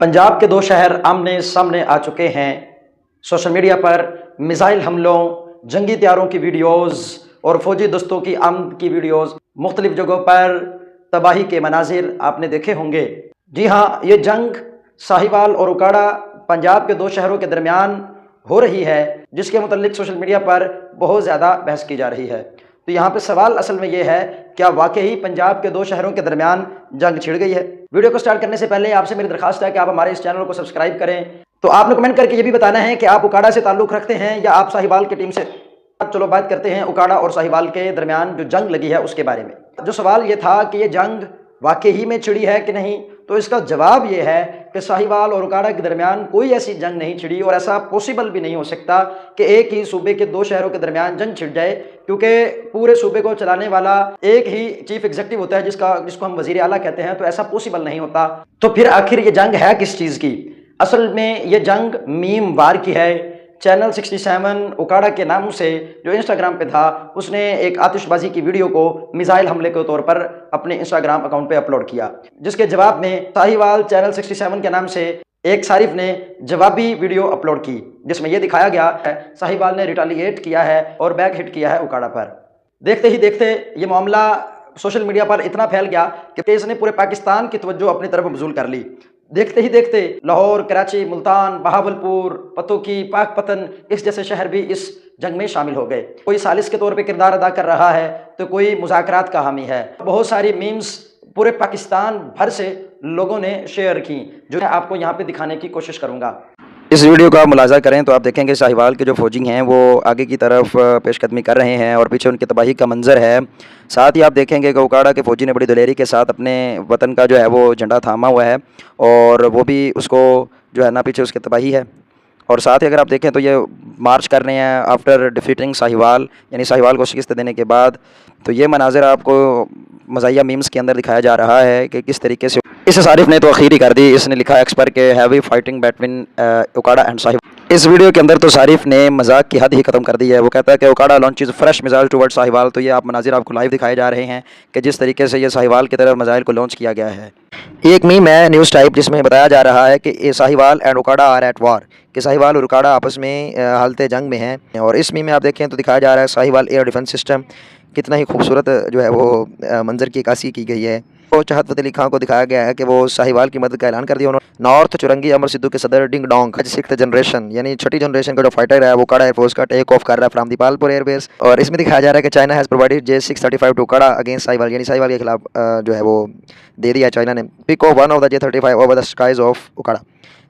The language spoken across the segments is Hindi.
पंजाब के दो शहर आमने सामने आ चुके हैं। सोशल मीडिया पर मिसाइल हमलों, जंगी तैयारों की वीडियोस और फौजी दस्तों की आमद की वीडियोस, मुख्तलिफ जगहों पर तबाही के मनाजिर आपने देखे होंगे। जी हाँ, ये जंग साहिवाल और उकाड़ा पंजाब के दो शहरों के दरमियान हो रही है, जिसके मुतल्लिक सोशल मीडिया पर बहुत ज़्यादा बहस की जा रही है। तो यहाँ पे सवाल असल में ये है, क्या वाकई पंजाब के दो शहरों के दरमियान जंग छिड़ गई है? वीडियो को स्टार्ट करने से पहले आपसे मेरी दरखास्त है कि आप हमारे इस चैनल को सब्सक्राइब करें। तो आपने कमेंट करके ये भी बताना है कि आप उकाड़ा से ताल्लुक़ रखते हैं या आप साहिवाल की टीम से। चलो बात करते हैं उकाड़ा और साहिवाल के दरमियान जो जंग लगी है उसके बारे में। जो सवाल ये था कि ये जंग वाकई ही में छिड़ी है कि नहीं, तो इसका जवाब ये है कि साहिवाल और उकाड़ा के दरमियान कोई ऐसी जंग नहीं छिड़ी और ऐसा पॉसिबल भी नहीं हो सकता कि एक ही सूबे के दो शहरों के दरमियान जंग छिड़ जाए, क्योंकि पूरे सूबे को चलाने वाला एक ही चीफ एग्जीक्यूटिव होता है जिसको हम वजीर आला कहते हैं। तो ऐसा पॉसिबल नहीं होता। तो फिर आखिर ये जंग है किस चीज़ की? असल में ये जंग मीम वार की है। चैनल 67 उकाड़ा के नाम से जो इंस्टाग्राम पे था, उसने एक आतिशबाजी की वीडियो को मिसाइल हमले के तौर पर अपने इंस्टाग्राम अकाउंट पे अपलोड किया, जिसके जवाब में साहिवाल चैनल 67 के नाम से एक सारिफ ने जवाबी वीडियो अपलोड की, जिसमें यह दिखाया गया है साहिवाल ने रिटालिएट किया है और बैक हिट किया है उकाड़ा पर। देखते ही देखते ये मामला सोशल मीडिया पर इतना फैल गया कि इसने पूरे पाकिस्तान की तवज्जो अपनी तरफ मबजूल कर ली। देखते ही देखते लाहौर, कराची, मुल्तान, बहावलपुर, पतोकी, पाकपतन इस जैसे शहर भी इस जंग में शामिल हो गए। कोई सालिस के तौर पे किरदार अदा कर रहा है तो कोई मुज़ाकरात का हामी है। बहुत सारी मीम्स पूरे पाकिस्तान भर से लोगों ने शेयर की, जो मैं आपको यहाँ पे दिखाने की कोशिश करूँगा। इस वीडियो का आप मुलाजा करें तो आप देखेंगे साहिवाल के जो फौजी हैं वो आगे की तरफ पेशकदमी कर रहे हैं और पीछे उनकी तबाही का मंजर है। साथ ही आप देखेंगे कि उकाड़ा के फौजी ने बड़ी दिलेरी के साथ अपने वतन का जो है वो झंडा थामा हुआ है और वो भी उसको जो है ना पीछे उसकी तबाही है। और साथ ही अगर आप देखें तो ये मार्च कर रहे हैं आफ्टर डिफीटिंग साहिवाल, यानी साहिवाल को शिकस्त देने के बाद। तो ये मनाजिर आपको मज़ाहिया मीम्स के अंदर दिखाया जा रहा है कि किस तरीके से इस सारिफ ने तो अखीर ही कर दी। इसने लिखा एक्सपर के heavy fighting between Okara and Sahiwal. इस वीडियो के अंदर तो सारिफ ने मजाक की हद ही खत्म कर दी है। वो कहता है कि उकाड़ा launches fresh missile toward Sahiwal. तो ये आप मनाजिर आपको लाइव दिखाए जा रहे हैं कि जिस तरीके से ये साहिवाल की तरफ मिसाइल को लॉन्च किया गया है। एक मीम है न्यूज़ टाइप जिसमें बताया जा रहा है कि Sahiwal and Okara are at war, कि साहिवाल और उकाड़ा आपस में हालत जंग में हैं। और इस मीम में आप देखें तो दिखाया जा रहा है साहिवाल एयर डिफेंस सिस्टम, कितना ही खूबसूरत जो है वो मंजर की अक्कासी की गई है। तो चाहत फ़तेह अली खां को दिखाया गया है कि वो साहिवाल की मदद का ऐलान कर दिया उन्होंने। नॉर्थ चुरंगी अमर सिद्धू के सदर डिंग डोंग आज 6th जनरेशन यानी 6ठी जनरेशन का जो फाइटर है वो उकाड़ा एयरफोर्स का टेक ऑफ कर रहा है फ्राम दीपालपुर एयरबेस। और इसमें दिखाया जा रहा है कि China has provided J635 to Okara against Sahiwal, यानी साहिवाल के खिलाफ जो है वो दे दिया चाइना ने। Pick of one of the J35 over the skies of Okara.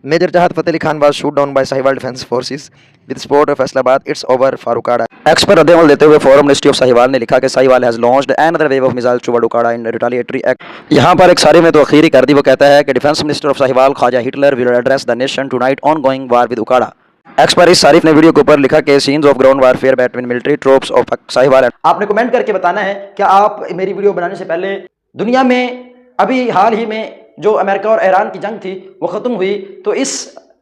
Major Chahat Fateh Ali Khan was shoot down by Sahiwal defence forces with support of Faisalabad. It's over for Okara. X पर रद्द-ए-अमल देते हुए फॉरम मिनिस्ट्री ऑफ साहिवाल ने लिखा कि Sahiwal has launched another wave of missiles toward Okara in retaliatory act. यहाँ पर एक सारे में तो अखीर ही कर दी। वो कहता है कि defence minister of Sahiwal Khawaja Hitler will address the nation tonight on going war with Okara. X पर इस सारिफ ने वीडियो के ऊपर लिखा कि scenes of ground warfare between military troops of Sahiwal. आपने कमेंट करके बताना है क्या आप मेरी वीडियो बनाने से पहले दुनिया में अभी हाल ही में जो अमेरिका और ईरान की जंग थी वो ख़त्म हुई, तो इस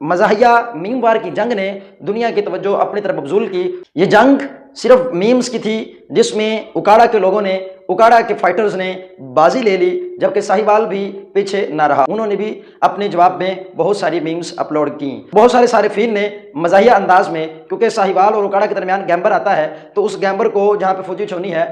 मज़ाहिया मीम वार की जंग ने दुनिया की तवज्जो अपनी तरफ मबजूल की। ये जंग सिर्फ मीम्स की थी, जिसमें उकाड़ा के लोगों ने, उकाड़ा के फाइटर्स ने बाजी ले ली, जबकि साहिवाल भी पीछे ना रहा। उन्होंने भी अपने जवाब में बहुत सारी मीम्स अपलोड की। बहुत सारे सारिफीन ने मज़ाहिया अंदाज में, क्योंकि साहिवाल और उकाड़ा के दरमियान गैम्बर आता है, तो उस गैम्बर को जहाँ पे फौजी छोनी है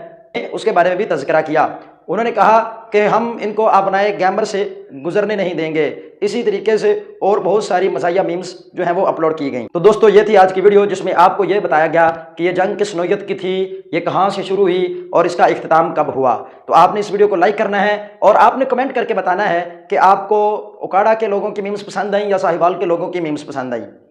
उसके बारे में भी तज़किरा किया। उन्होंने कहा कि हम इनको अपनाए गैम्बर से गुजरने नहीं देंगे। इसी तरीके से और बहुत सारी मज़ाहिया मीम्स जो हैं वो अपलोड की गई। तो दोस्तों ये थी आज की वीडियो, जिसमें आपको ये बताया गया कि ये जंग किस नौयत की थी, ये कहाँ से शुरू हुई और इसका इख्तिताम कब हुआ। तो आपने इस वीडियो को लाइक करना है और आपने कमेंट करके बताना है कि आपको उकाड़ा के लोगों की मीम्स पसंद आई या साहिवाल के लोगों की मीम्स पसंद आई।